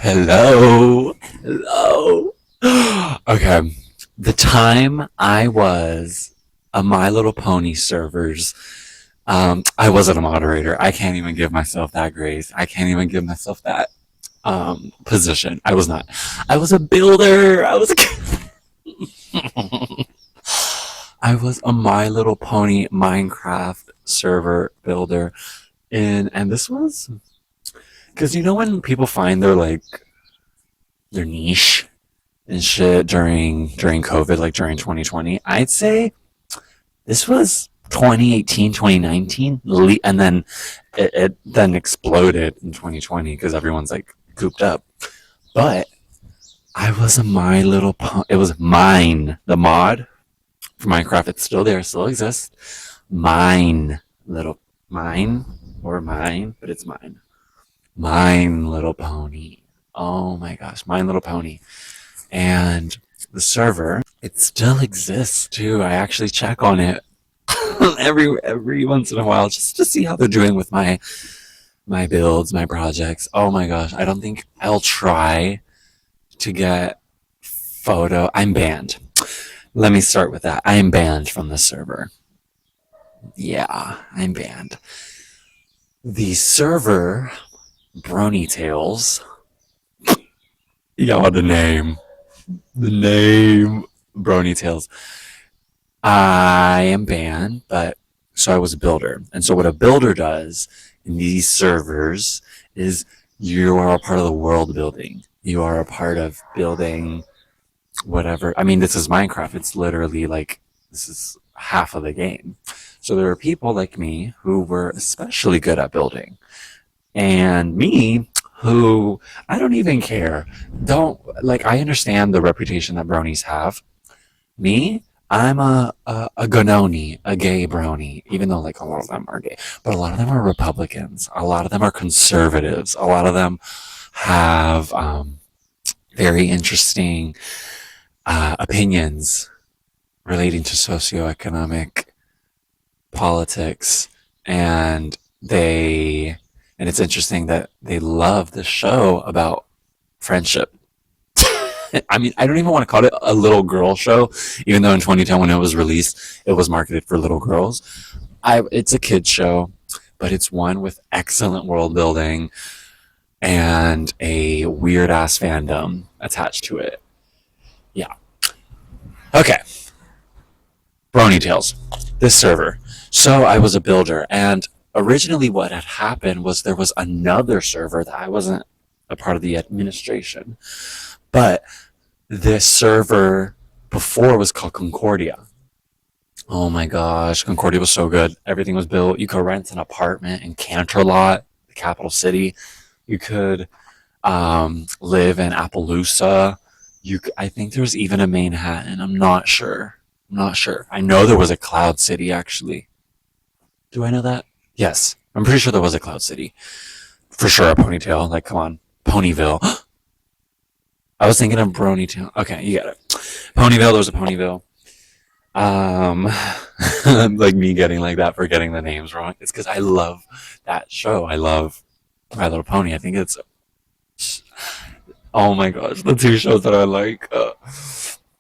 Hello. Hello. Okay. The time I was a My Little Pony servers, I wasn't a moderator. I can't even give myself that grace. I can't even give myself that position. I was not. I was a builder. I was a My Little Pony Minecraft server builder. And this was because when people find their niche and shit during COVID, like during 2020, I'd say this was 2018, 2019, and then it then exploded in 2020 because everyone's like cooped up. But I was a My Little Pony. It was mine. The mod for Minecraft, it's still there, still exists. Mine or mine, but it's mine. Mine Little Pony. Oh my gosh, Mine Little Pony. And the server, it still exists too. I actually check on it every once in a while just to see how they're doing with my builds, my projects. Oh my gosh, I don't think I'll try to get photo. I'm banned. Let me start with that. I am banned from the server. Yeah, I'm banned. The server, Brony Tales. Yeah, the name. The name, Brony Tales. I am banned, but so I was a builder. And so what a builder does in these servers is you are a part of the world building. You are a part of building whatever. I mean, this is Minecraft. It's literally like, this is half of the game. So there are people like me who were especially good at building. And me, who I don't even care. I understand the reputation that bronies have. Me, I'm a gononi, a gay brony, even though like a lot of them are gay, but a lot of them are Republicans. A lot of them are conservatives. A lot of them have very interesting opinions relating to socioeconomic politics, and it's interesting that they love the show about friendship. I mean, I don't even want to call it a little girl show, even though in 2010 when it was released, it was marketed for little girls. It's a kid's show, but it's one with excellent world building and a weird ass fandom attached to it. Yeah. Okay. Brony Tales. This server. So I was a builder, and originally what had happened was there was another server that I wasn't a part of the administration, but this server before was called Concordia. Oh my gosh, Concordia was so good. Everything was built. You could rent an apartment in Canterlot, the capital city. You could live in Appaloosa. I think there was even a Manhattan. I'm not sure. I know there was a Cloud City, actually. Do I know that? Yes. I'm pretty sure there was a Cloud City. For sure, a Ponytail. Like, come on. Ponyville. I was thinking of Bronytown. Okay, you got it. Ponyville, there was a Ponyville. Like me getting like that for getting the names wrong. It's because I love that show. I love My Little Pony. I think it's... Oh my gosh, the two shows that I like.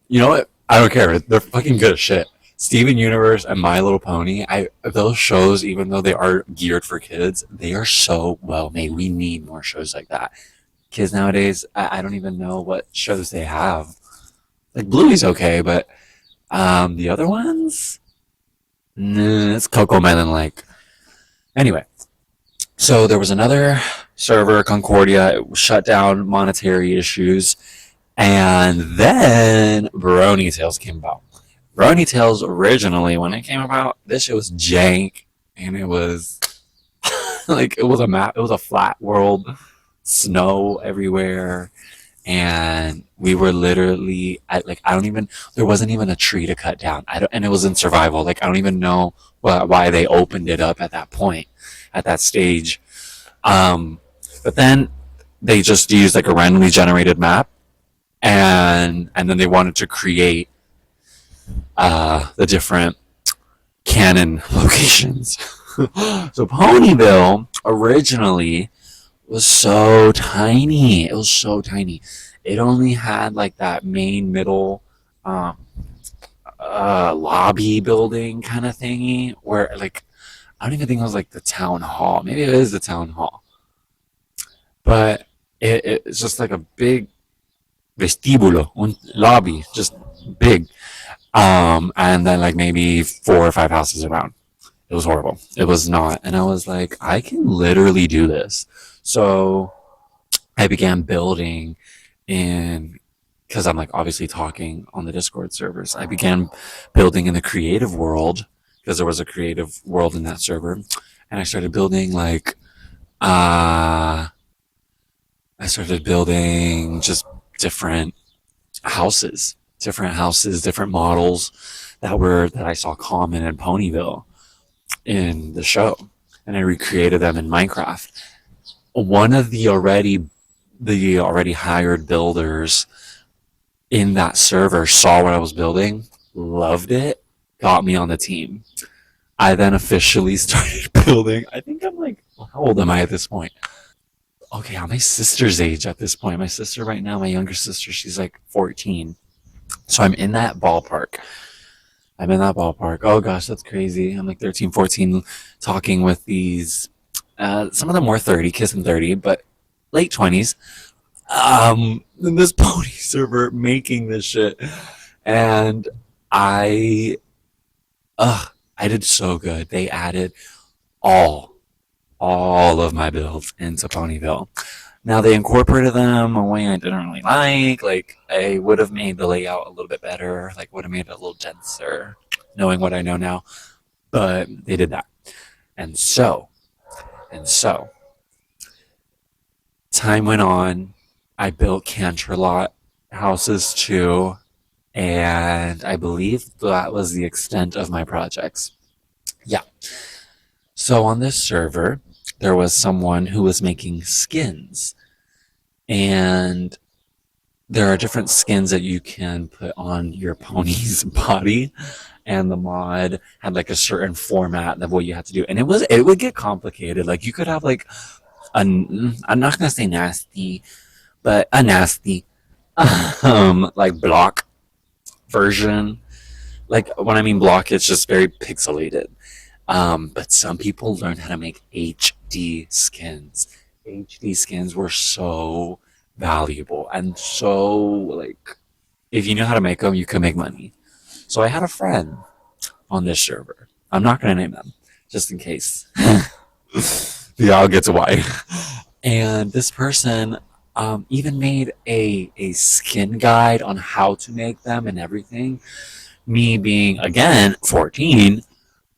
You know what? I don't care. They're fucking good as shit. Steven Universe and My Little Pony, those shows, even though they are geared for kids, they are so well made. We need more shows like that. Kids nowadays, I don't even know what shows they have. Like Bluey's okay, but the other ones, it's Coco Melon like. Anyway, so there was another server, Concordia. It was shut down, monetary issues, and then Brony Tales came about. Brony Tales originally, when it came about, this shit was jank, and it was like, it was a map, it was a flat world, snow everywhere, and we were literally at like, there wasn't even a tree to cut down. And it was in survival. Like, I don't even know why they opened it up at that point, at that stage. But then they just used like a randomly generated map, and then they wanted to create the different canon locations. So Ponyville originally was so tiny. It was so tiny. It only had like that main middle um, lobby building kind of thingy where like I don't even think it was like the town hall. Maybe it is the town hall, but it's just like a big vestibulo, un lobby, just big. And then like maybe 4 or 5 houses around. It was horrible. It was not. And I was like, I can literally do this. So I began building in, because I'm like obviously talking on the Discord servers. I began building in the creative world because there was a creative world in that server. And uh, I started building just different different houses, different models that I saw common in Ponyville in the show, and I recreated them in Minecraft. One of the already hired builders in that server saw what I was building, loved it, got me on the team. I then officially started building. I think I'm like, how old am I at this point? Okay, I'm my sister's age at this point. My sister right now, my younger sister, she's like 14. So I'm in that ballpark. I'm in that ballpark. Oh gosh, that's crazy. I'm like 13, 14, talking with these. Some of them were 30, kissing 30, but late 20s. In this pony server making this shit. And I, I did so good. They added all, all of my builds into Ponyville. Now they incorporated them a way I didn't really like. Like I would have made the layout a little bit better. Like would have made it a little denser, knowing what I know now. But they did that, and so time went on. I built Canterlot houses too, and I believe that was the extent of my projects. Yeah. So on this server, there was someone who was making skins, and there are different skins that you can put on your pony's body, and the mod had like a certain format of what you had to do, and it would get complicated. Like you could have like I'm not gonna say nasty, but a nasty like block version. Like when I mean block, it's just very pixelated. But some people learned how to make HD skins. HD skins were so valuable and so like if you know how to make them, you can make money. So I had a friend on this server. I'm not gonna name them, just in case. Yeah, I'll get to why. And this person even made a skin guide on how to make them and everything. Me being again 14,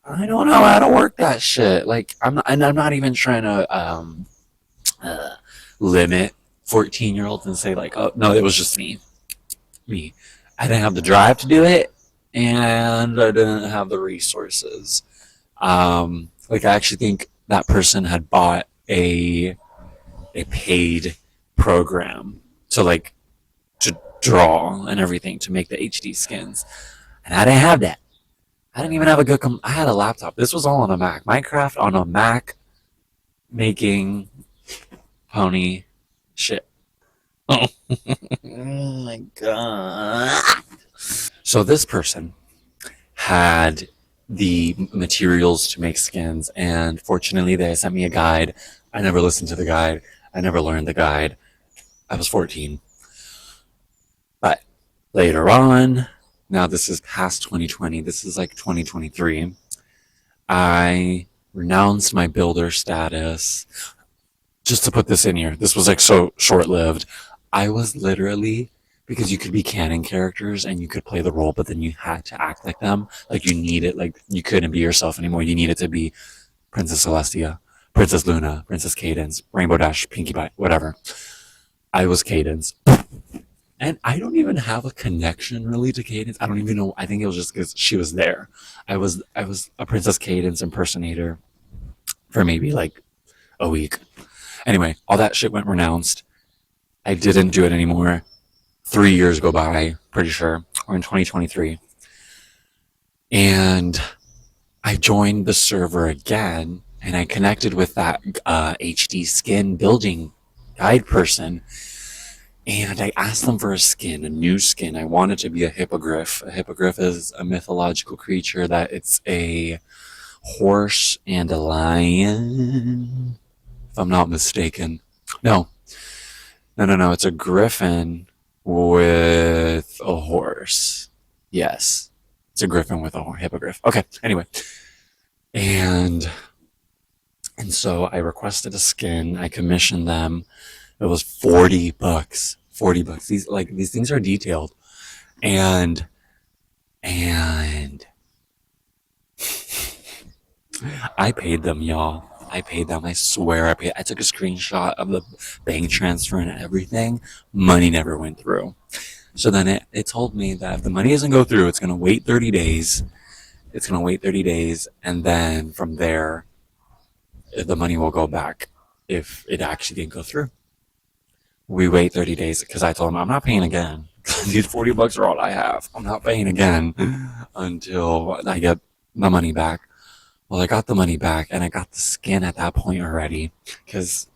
I don't know how to work that shit. Like I'm not even trying to uh, limit 14-year-olds and say like, oh no, it was just me. I didn't have the drive to do it, and I didn't have the resources. Like I actually think that person had bought a paid program to like to draw and everything to make the HD skins, and I didn't have that. I didn't even have a good. I had a laptop. This was all on a Mac. Minecraft on a Mac making pony shit. Oh, oh my god. So this person had the materials to make skins, and fortunately, they sent me a guide. I never listened to the guide. I never learned the guide. I was 14. But later on, now this is past 2020, this is like 2023, I renounced my builder status. Just to put this in here, this was like so short lived. I was literally, because you could be canon characters and you could play the role, but then you had to act like them. Like you needed, like you couldn't be yourself anymore. You needed to be Princess Celestia, Princess Luna, Princess Cadence, Rainbow Dash, Pinkie Pie, whatever. I was Cadence. And I don't even have a connection really to Cadence. I don't even know. I think it was just because she was there. I was a Princess Cadence impersonator for maybe like a week. Anyway, all that shit went renounced. I didn't do it anymore. 3 years go by, pretty sure. We're in 2023. And I joined the server again, and I connected with that HD skin building guide person, and I asked them for a skin, a new skin. I wanted to be a hippogriff. A hippogriff is a mythological creature that it's a horse and a lion, if I'm not mistaken. No, no. It's a griffin with a horse. Yes, it's a griffin with a hippogriff. Okay. Anyway, and so I requested a skin. I commissioned them. It was $40. $40. These things are detailed, and and I paid them, y'all. I paid them. I swear I paid. I took a screenshot of the bank transfer and everything. Money never went through. So then it told me that if the money doesn't go through, it's gonna wait 30 days. It's gonna wait 30 days, and then from there, the money will go back if it actually didn't go through. We wait 30 days because I told him I'm not paying again. These $40 are all I have. I'm not paying again until I get the money back. Well, I got the money back and I got the skin at that point already because,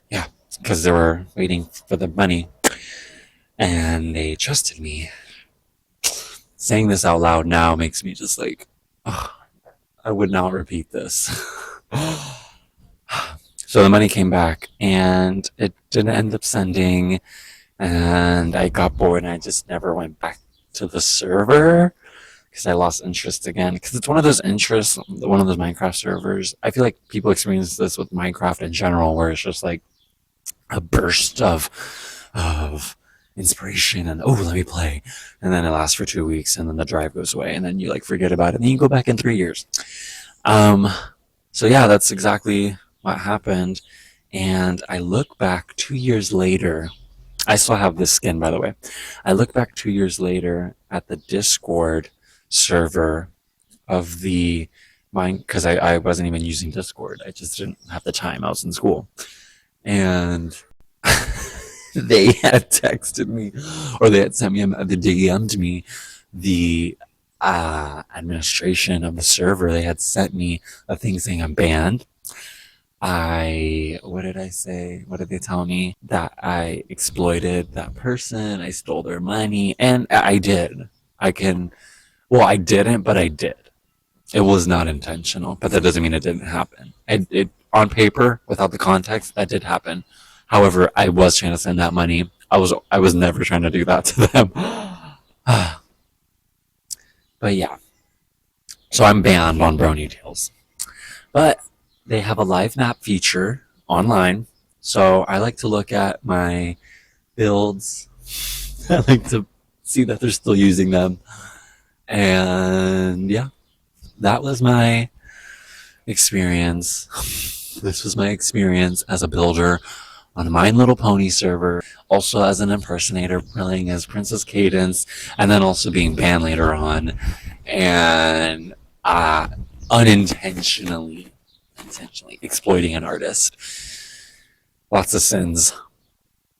yeah, because they were waiting for the money and they trusted me. Saying this out loud now makes me just like, oh, I would not repeat this. So the money came back and it didn't end up sending, and I got bored and I just never went back to the server because I lost interest again. Because it's one of those interests, one of those Minecraft servers. I feel like people experience this with Minecraft in general, where it's just like a burst of inspiration and, oh, let me play, and then it lasts for 2 weeks, and then the drive goes away, and then you like forget about it, and then you go back in 3 years. Um, so yeah, that's exactly what happened. And I look back 2 years later. I still have this skin, by the way. I look back 2 years later at the Discord server of the mine because I wasn't even using Discord. I just didn't have the time. I was in school. And they had texted me, or they had sent me, they DM'd me, the administration of the server. They had sent me a thing saying I'm banned. What did I say? What did they tell me? That I exploited that person, I stole their money, and I did. I didn't, but I did. It was not intentional, but that doesn't mean it didn't happen. On paper, without the context, that did happen. However, I was trying to send that money. I was never trying to do that to them. But yeah, so I'm banned on Brony Tales. But they have a live map feature online, so I like to look at my builds. I like to see that they're still using them. And yeah, that was my experience. This was my experience as a builder on the My Little Pony server, also as an impersonator playing as Princess Cadence, and then also being banned later on, and unintentionally exploiting an artist. Lots of sins.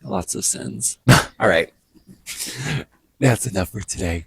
Lots of sins. All right. That's enough for today.